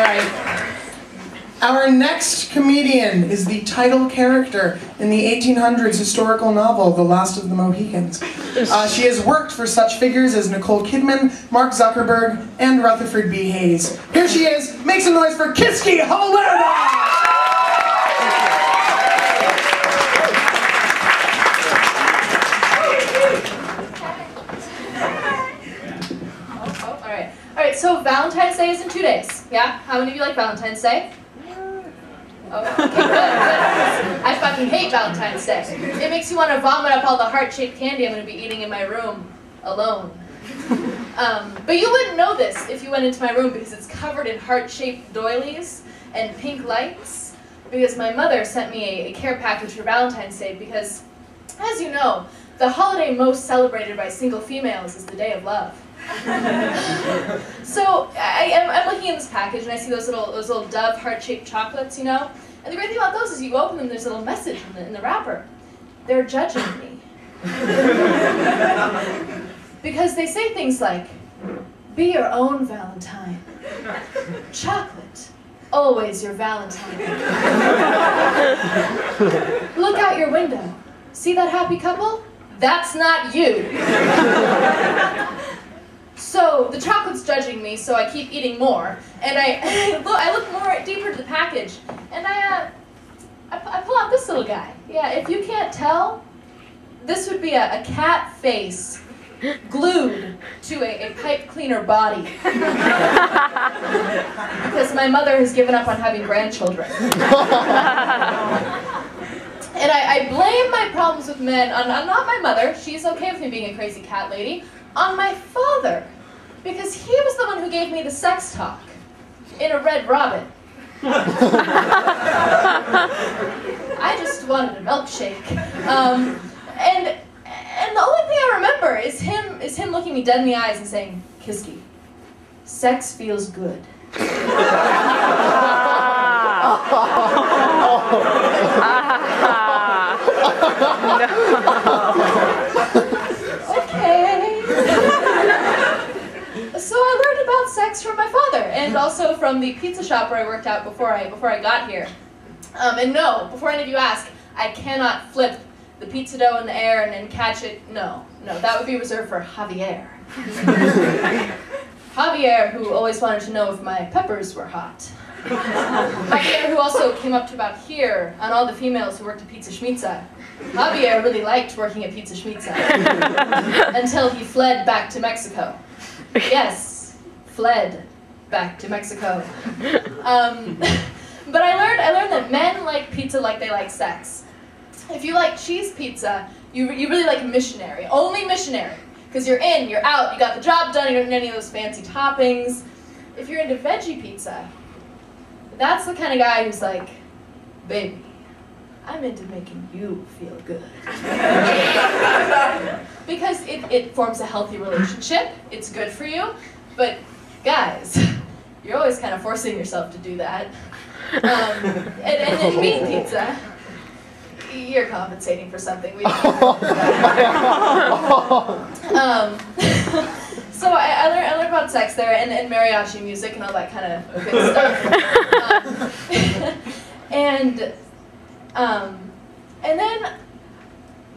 right. Our next comedian is the title character in the 1800s historical novel, The Last of the Mohicans. She has worked for such figures as Nicole Kidman, Mark Zuckerberg, and Rutherford B. Hayes. Here she is. Make some noise for Kisky Holwerda! Alright, so Valentine's Day is in 2 days, yeah? How many of you like Valentine's Day? Oh, okay, good. I fucking hate Valentine's Day. It makes you want to vomit up all the heart-shaped candy I'm going to be eating in my room alone. But you wouldn't know this if you went into my room because it's covered in heart-shaped doilies and pink lights. Because my mother sent me a care package for Valentine's Day because, as you know, the holiday most celebrated by single females is the Day of Love. So I'm looking in this package and I see those little Dove heart-shaped chocolates, you know? And the great thing about those is you open them, there's a little message in the wrapper. They're judging me. Because they say things like, be your own Valentine. Chocolate, always your Valentine. Look out your window. See that happy couple? That's not you. So the chocolate's judging me, so I keep eating more. And I look more deeper to the package, and I pull out this little guy. Yeah, if you can't tell, this would be a cat face glued to a pipe cleaner body. Because my mother has given up on having grandchildren. And I blame my problems with men on not my mother, she's okay with me being a crazy cat lady, on my father. Because he was the one who gave me the sex talk in a Red Robin. I just wanted a milkshake. And the only thing I remember is him looking me dead in the eyes and saying, Kisky, sex feels good. Okay. So I learned about sex from my father, and also from the pizza shop where I worked out before I got here. And no, before any of you ask, I cannot flip the pizza dough in the air and catch it. No, that would be reserved for Javier. Javier, who always wanted to know if my peppers were hot. Javier, who also came up to about here on all the females who worked at Pizza Schmitza. Javier really liked working at Pizza Schmitza until he fled back to Mexico. Yes, fled back to Mexico. But I learned that men like pizza like they like sex. If you like cheese pizza, you really like missionary. Only missionary. Because you're in, you're out, you got the job done, you don't need any of those fancy toppings. If you're into veggie pizza, that's the kind of guy who's like, baby, I'm into making you feel good. Because it forms a healthy relationship, it's good for you, but guys, you're always kind of forcing yourself to do that. And meat pizza, you're compensating for something. So I learned about sex there, and mariachi music and all that kind of good stuff. And then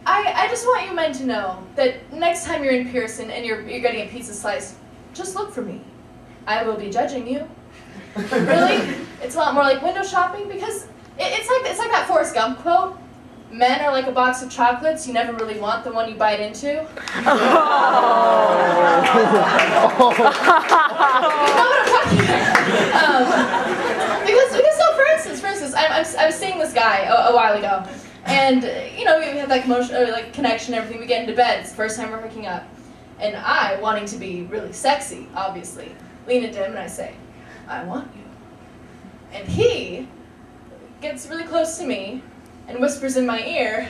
I just want you men to know that next time you're in Pearson and you're getting a pizza slice, just look for me. I will be judging you. Really? It's a lot more like window shopping because it's like that Forrest Gump quote. Men are like a box of chocolates. You never really want the one you bite into. You know what I'm talking about? Because no, for instance, I was seeing this guy a while ago, and you know we have that connection, and everything. We get into bed. It's the first time we're hooking up, and I, wanting to be really sexy, obviously, lean into him and I say, "I want you," and he gets really close to me and whispers in my ear,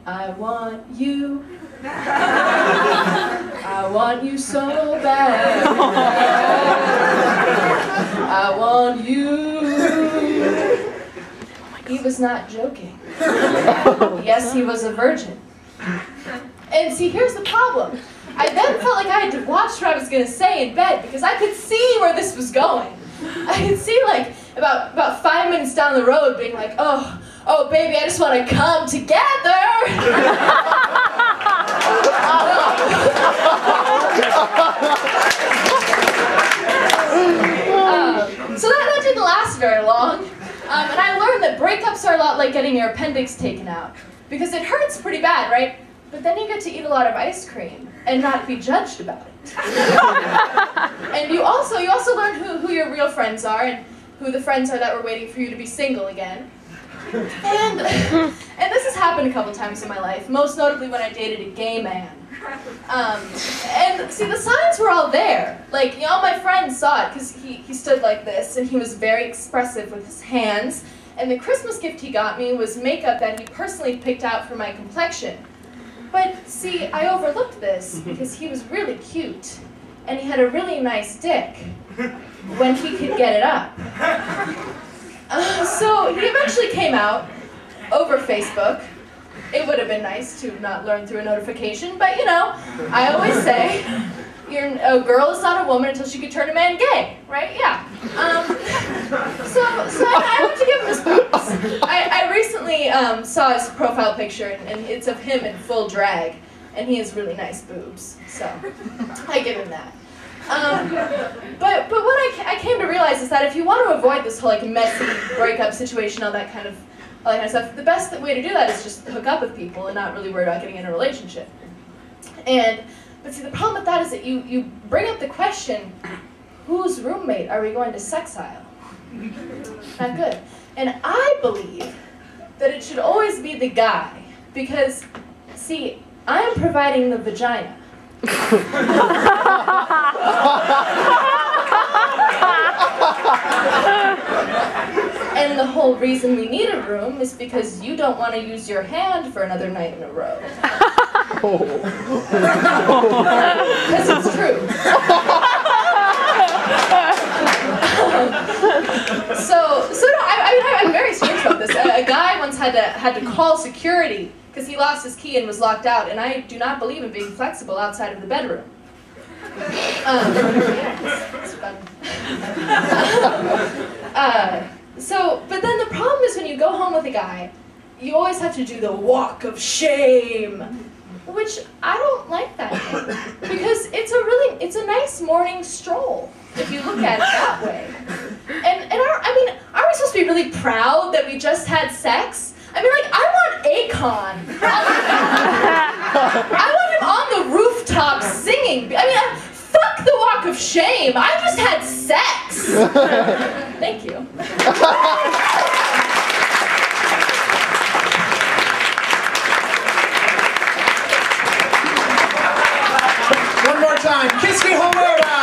I want you. I want you so bad. I want you. He was not joking. Yes, he was a virgin. And see, here's the problem. I then felt like I had to watch what I was going to say in bed because I could see where this was going. I could see like about 5 minutes down the road being like, oh baby, I just want to come together. So that didn't last very long. And I learned that breakups are a lot like getting your appendix taken out. Because it hurts pretty bad, right? But then you get to eat a lot of ice cream and not be judged about it. And you also learn who your real friends are and who the friends are that were waiting for you to be single again. And this has happened a couple times in my life, most notably when I dated a gay man. And see, the signs were all there. Like, all my friends saw it because he stood like this and he was very expressive with his hands. And the Christmas gift he got me was makeup that he personally picked out for my complexion. But see, I overlooked this because he was really cute and he had a really nice dick when he could get it up. So he eventually came out over Facebook. It would have been nice to not learn through a notification, but I always say, a girl is not a woman until she can turn a man gay, right? Yeah. So I have to give him his props. I recently saw his profile picture, and it's of him in full drag, and he has really nice boobs, so I give him that. But what I came to realize is that if you want to avoid this whole messy breakup situation, all that kind of stuff, the best way to do that is just hook up with people and not really worry about getting in a relationship. But see, the problem with that is that you bring up the question, whose roommate are we going to sexile? Not good. And I believe that it should always be the guy, because, see, I am providing the vagina. And the whole reason we need a room is because you don't want to use your hand for another night in a row. Because it's true. I'm very serious about this. A guy once had to call security because he lost his key and was locked out, and I do not believe in being flexible outside of the bedroom. It's fun. But then the problem is when you go home with a guy, you always have to do the walk of shame, which I don't like that thing, because it's a nice morning stroll if you look at it that way. And are we supposed to be really proud that we just had sex? I want Akon. I want him on the rooftop singing. Fuck the walk of shame. I just had sex. Thank you. One more time. Kisky Holwerda.